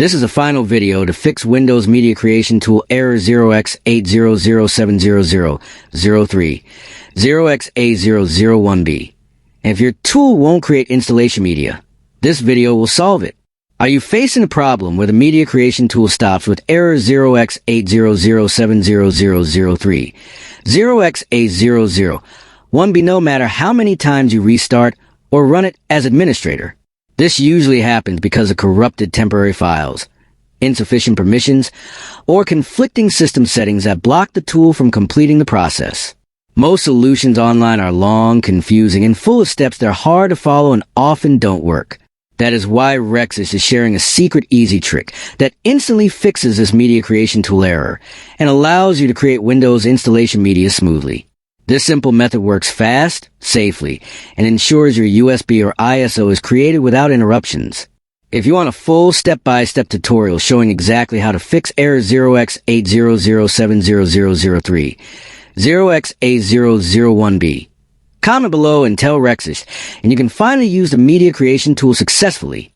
This is a final video to fix Windows Media Creation Tool error 0x80070003 0xA001B. And if your tool won't create installation media, this video will solve it. Are you facing a problem where the media creation tool stops with error 0x80070003 0xA001B no matter how many times you restart or run it as administrator? This usually happens because of corrupted temporary files, insufficient permissions, or conflicting system settings that block the tool from completing the process. Most solutions online are long, confusing, and full of steps that are hard to follow and often don't work. That is why Rexis is sharing a secret easy trick that instantly fixes this media creation tool error and allows you to create Windows installation media smoothly. This simple method works fast, safely, and ensures your USB or ISO is created without interruptions. If you want a full step-by-step tutorial showing exactly how to fix error 0x80070003 0xA001B, comment below and tell Rexis, and you can finally use the media creation tool successfully.